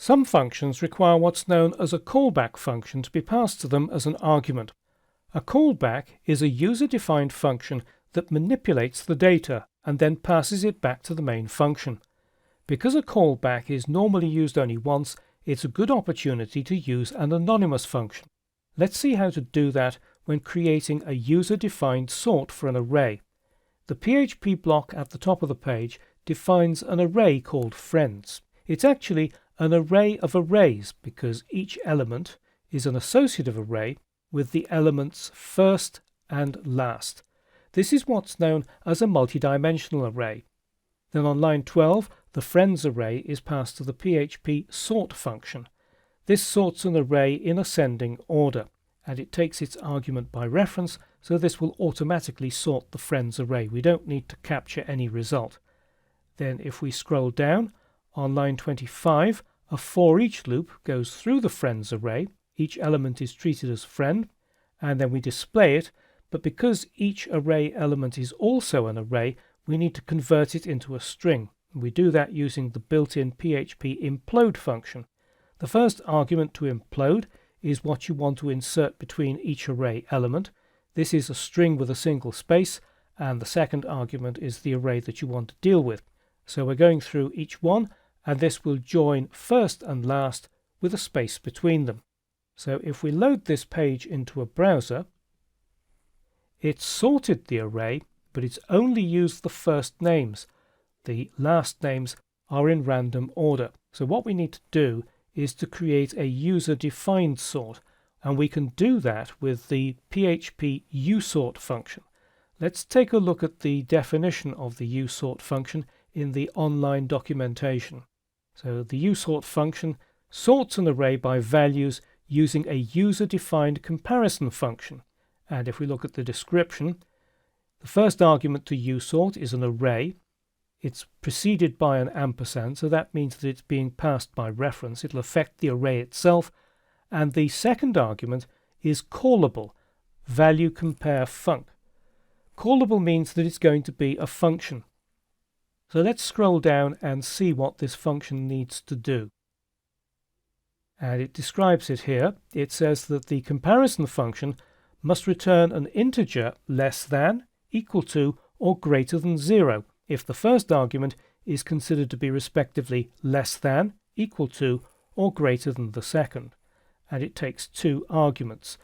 Some functions require what's known as a callback function to be passed to them as an argument. A callback is a user-defined function that manipulates the data and then passes it back to the main function. Because a callback is normally used only once, it's a good opportunity to use an anonymous function. Let's see how to do that when creating a user-defined sort for an array. The PHP block at the top of the page defines an array called friends. It's actually an array of arrays because each element is an associative array with the elements first and last. This is what's known as a multidimensional array. Then on line 12, the friends array is passed to the PHP sort function. This sorts an array in ascending order, and it takes its argument by reference, so this will automatically sort the friends array. We don't need to capture any result. Then if we scroll down, on line 25, a for each loop goes through the friends array. Each element is treated as friend, and then we display it, but because each array element is also an array, we need to convert it into a string. We do that using the built-in PHP implode function. The first argument to implode is what you want to insert between each array element. This is a string with a single space, and the second argument is the array that you want to deal with. So we're going through each one, and this will join first and last with a space between them. So if we load this page into a browser, it's sorted the array, but it's only used the first names. The last names are in random order. So what we need to do is to create a user-defined sort, and we can do that with the PHP usort function. Let's take a look at the definition of the usort function in the online documentation. So the usort function sorts an array by values using a user-defined comparison function. And if we look at the description, the first argument to usort is an array. It's preceded by an ampersand, so that means that it's being passed by reference. It'll affect the array itself. And the second argument is callable, value compare func. Callable means that it's going to be a function. So let's scroll down and see what this function needs to do. And it describes it here. It says that the comparison function must return an integer less than, equal to, or greater than 0 if the first argument is considered to be respectively less than, equal to, or greater than the second. And it takes two arguments.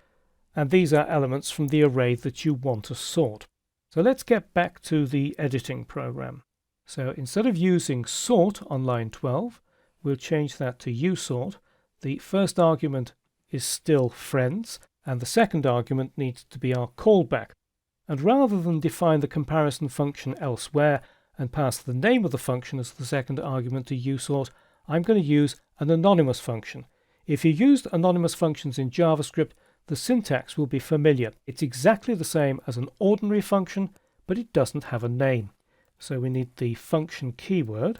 And these are elements from the array that you want to sort. So let's get back to the editing program. So instead of using sort on line 12, we'll change that to usort. The first argument is still friends, and the second argument needs to be our callback. And rather than define the comparison function elsewhere and pass the name of the function as the second argument to usort, I'm going to use an anonymous function. If you used anonymous functions in JavaScript, the syntax will be familiar. It's exactly the same as an ordinary function, but it doesn't have a name. So we need the function keyword,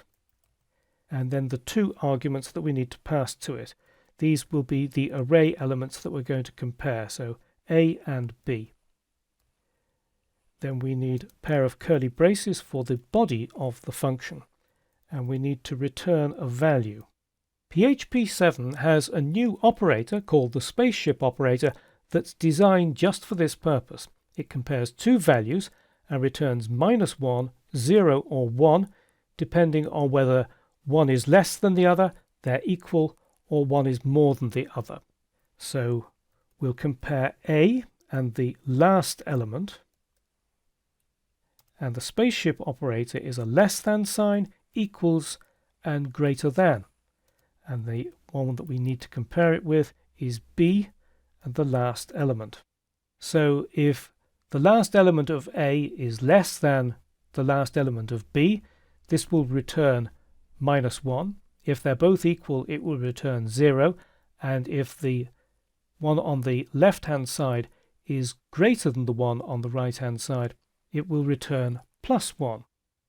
and then the two arguments that we need to pass to it. These will be the array elements that we're going to compare, so A and B. Then we need a pair of curly braces for the body of the function, and we need to return a value. PHP 7 has a new operator called the spaceship operator that's designed just for this purpose. It compares two values and returns -1, 0 or 1, depending on whether one is less than the other, they're equal, or one is more than the other. So we'll compare A and the last element, and the spaceship operator is a less than sign, equals, and greater than. And the one that we need to compare it with is B and the last element. So if the last element of A is less than the last element of B, this will return -1. If they're both equal, it will return 0. And if the one on the left-hand side is greater than the one on the right-hand side, it will return +1.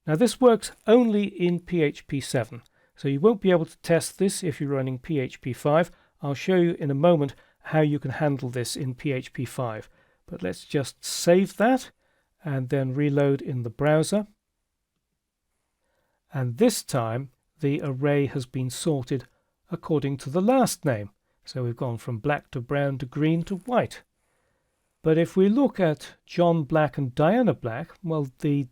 Now this works only in PHP 7. So you won't be able to test this if you're running PHP 5. I'll show you in a moment how you can handle this in PHP 5. But let's just save that and then reload in the browser. And this time the array has been sorted according to the last name. So we've gone from black to brown to green to white. But if we look at John Black and Diana Black, well, the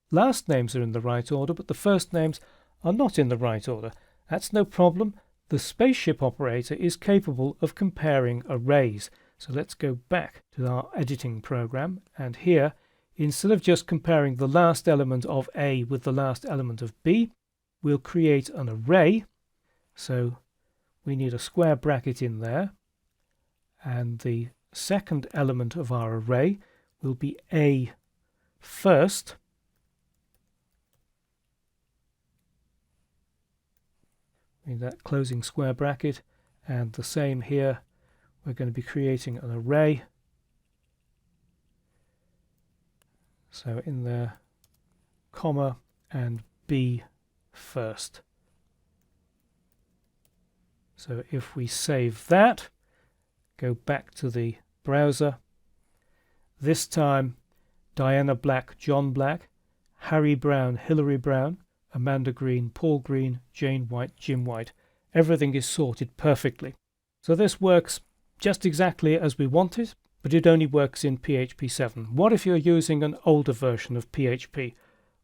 last names are in the right order, but the first names are not in the right order. That's no problem. The spaceship operator is capable of comparing arrays. So let's go back to our editing program, and here, instead of just comparing the last element of A with the last element of B, we'll create an array. So we need a square bracket in there, and the second element of our array will be A first. In that closing square bracket, and the same here. We're going to be creating an array. So in there, comma, and B first. So if we save that, go back to the browser, this time Diana Black, John Black, Harry Brown, Hillary Brown, Amanda Green, Paul Green, Jane White, Jim White. Everything is sorted perfectly. So this works just exactly as we want it, but it only works in PHP 7. What if you're using an older version of PHP?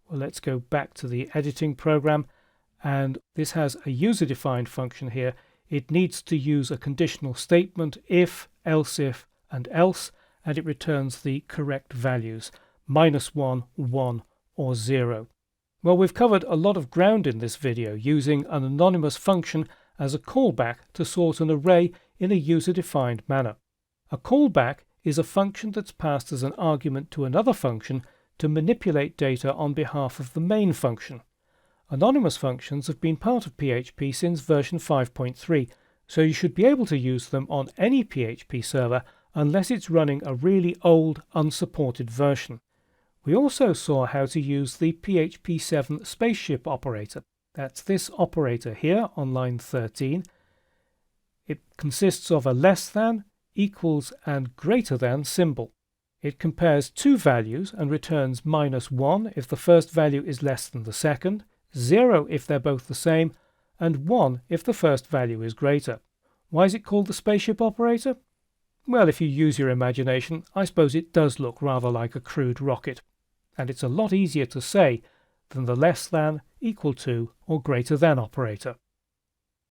Well, let's go back to the editing program, and this has a user-defined function here. It needs to use a conditional statement, if, else if, and else, and it returns the correct values, -1, 1, or 0. Well, we've covered a lot of ground in this video using an anonymous function as a callback to sort an array in a user-defined manner. A callback is a function that's passed as an argument to another function to manipulate data on behalf of the main function. Anonymous functions have been part of PHP since version 5.3, so you should be able to use them on any PHP server unless it's running a really old, unsupported version. We also saw how to use the PHP 7 spaceship operator. That's this operator here on line 13. It consists of a less than, equals, and greater than symbol. It compares two values and returns -1 if the first value is less than the second, 0 if they're both the same, and 1 if the first value is greater. Why is it called the spaceship operator? Well, if you use your imagination, I suppose it does look rather like a crude rocket. And it's a lot easier to say than the less than, equal to, or greater than operator.